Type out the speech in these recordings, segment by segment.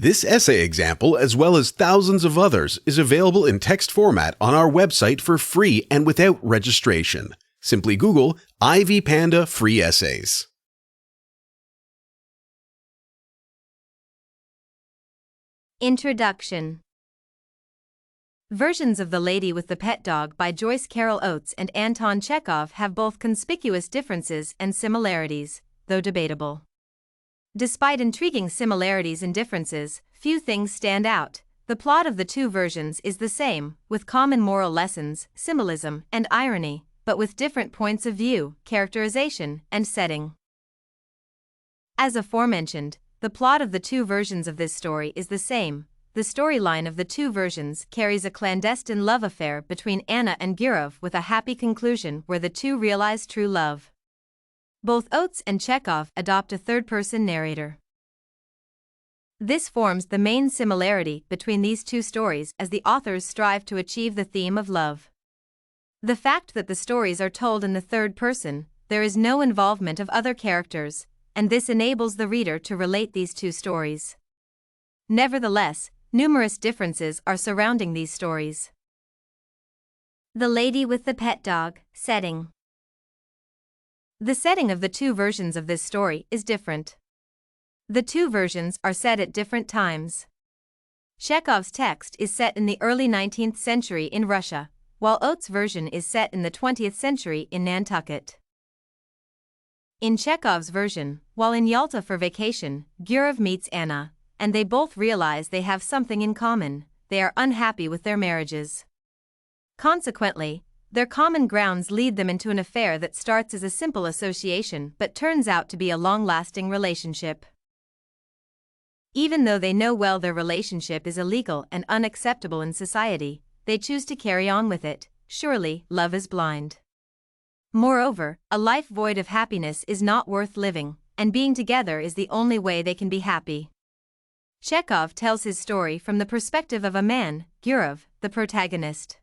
This essay example, as well as thousands of others, is available in text format on our website for free and without registration. Simply Google Ivy Panda Free Essays. Introduction. Versions of The Lady with the Pet Dog by Joyce Carol Oates and Anton Chekhov have both conspicuous differences and similarities, though debatable. Despite intriguing similarities and differences, few things stand out. The plot of the two versions is the same, with common moral lessons, symbolism, and irony, but with different points of view, characterization, and setting. As aforementioned, the plot of the two versions of this story is the same. The storyline of the two versions carries a clandestine love affair between Anna and Gurov with a happy conclusion where the two realize true love. Both Oates and Chekhov adopt a third-person narrator. This forms the main similarity between these two stories as the authors strive to achieve the theme of love. The fact that the stories are told in the third person, there is no involvement of other characters, and this enables the reader to relate these two stories. Nevertheless, numerous differences are surrounding these stories. The Lady with the Pet Dog. Setting. The setting of the two versions of this story is different. The two versions are set at different times. Chekhov's text is set in the early 19th century in Russia, while Oates' version is set in the 20th century in Nantucket. In Chekhov's version, while in Yalta for vacation, Gurov meets Anna, and they both realize they have something in common. They are unhappy with their marriages. Consequently, their common grounds lead them into an affair that starts as a simple association but turns out to be a long-lasting relationship. Even though they know well their relationship is illegal and unacceptable in society, they choose to carry on with it. Surely, love is blind. Moreover, a life void of happiness is not worth living, and being together is the only way they can be happy. Chekhov tells his story from the perspective of a man, Gurov, the protagonist.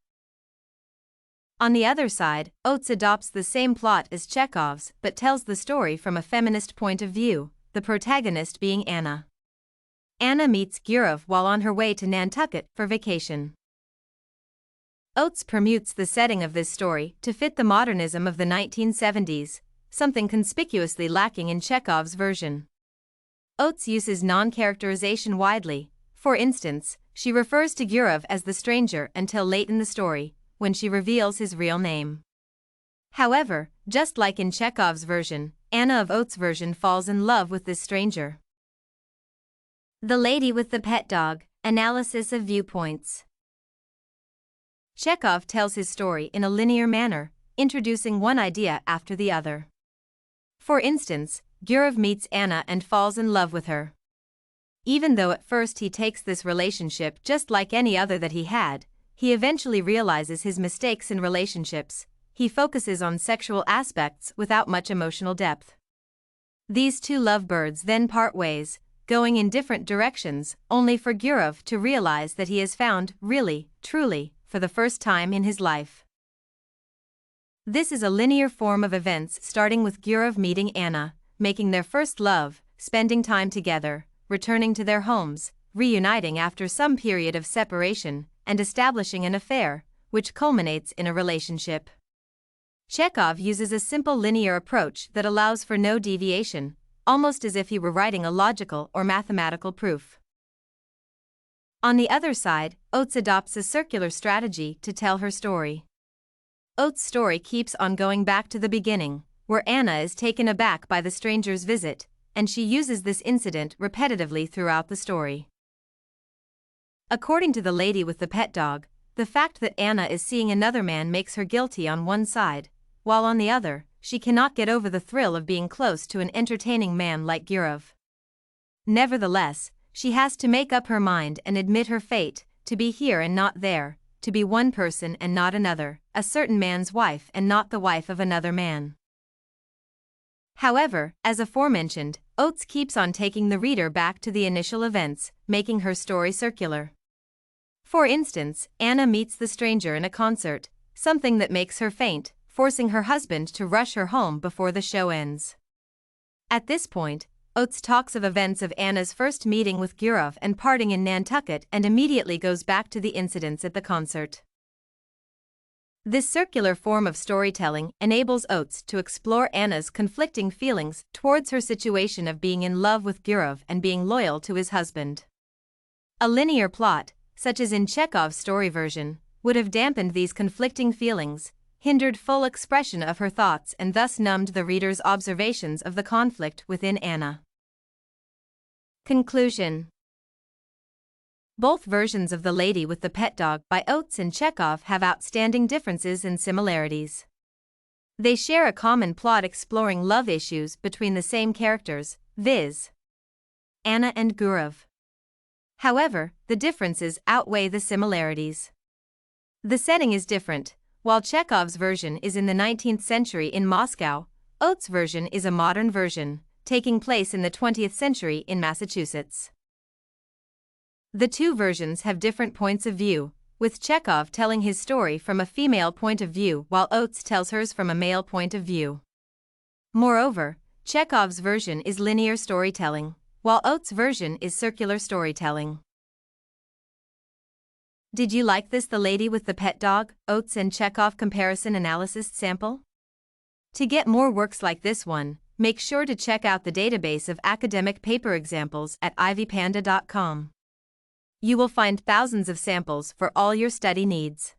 On the other side, Oates adopts the same plot as Chekhov's but tells the story from a feminist point of view, the protagonist being Anna. Anna meets Gurov while on her way to Nantucket for vacation. Oates permutes the setting of this story to fit the modernism of the 1970s, something conspicuously lacking in Chekhov's version. Oates uses non-characterization widely. For instance, she refers to Gurov as the stranger until late in the story, when she reveals his real name. However, just like in Chekhov's version, Anna of Oates' version falls in love with this stranger. The Lady with the Pet Dog. Analysis of viewpoints. Chekhov tells his story in a linear manner, introducing one idea after the other. For instance, Gurov meets Anna and falls in love with her. Even though at first he takes this relationship just like any other that he had, he eventually realizes his mistakes in relationships. He focuses on sexual aspects without much emotional depth. These two lovebirds then part ways, going in different directions, only for Gurov to realize that he has found, really, truly, for the first time in his life. This is a linear form of events starting with Gurov meeting Anna, making their first love, spending time together, returning to their homes, reuniting after some period of separation, and establishing an affair, which culminates in a relationship. Chekhov uses a simple linear approach that allows for no deviation, almost as if he were writing a logical or mathematical proof. On the other side, Oates adopts a circular strategy to tell her story. Oates' story keeps on going back to the beginning, where Anna is taken aback by the stranger's visit, and she uses this incident repetitively throughout the story. According to The Lady with the Pet Dog, the fact that Anna is seeing another man makes her guilty on one side, while on the other, she cannot get over the thrill of being close to an entertaining man like Gurov. Nevertheless, she has to make up her mind and admit her fate, to be here and not there, to be one person and not another, a certain man's wife and not the wife of another man. However, as aforementioned, Oates keeps on taking the reader back to the initial events, making her story circular. For instance, Anna meets the stranger in a concert, something that makes her faint, forcing her husband to rush her home before the show ends. At this point, Oates talks of events of Anna's first meeting with Gioia and parting in Nantucket and immediately goes back to the incidents at the concert. This circular form of storytelling enables Oates to explore Anna's conflicting feelings towards her situation of being in love with Gioia and being loyal to his husband. A linear plot, such as in Chekhov's story version, would have dampened these conflicting feelings, hindered full expression of her thoughts, and thus numbed the reader's observations of the conflict within Anna. Conclusion. Both versions of The Lady with the Pet Dog by Oates and Chekhov have outstanding differences and similarities. They share a common plot exploring love issues between the same characters, viz. Anna and Gioia. However, the differences outweigh the similarities. The setting is different. While Chekhov's version is in the 19th century in Moscow, Oates' version is a modern version, taking place in the 20th century in Massachusetts. The two versions have different points of view, with Chekhov telling his story from a female point of view while Oates tells hers from a male point of view. Moreover, Chekhov's version is linear storytelling, while Oates' version is circular storytelling. Did you like this The Lady with the Pet Dog, Oates and Chekhov comparison analysis sample? To get more works like this one, make sure to check out the database of academic paper examples at ivypanda.com. You will find thousands of samples for all your study needs.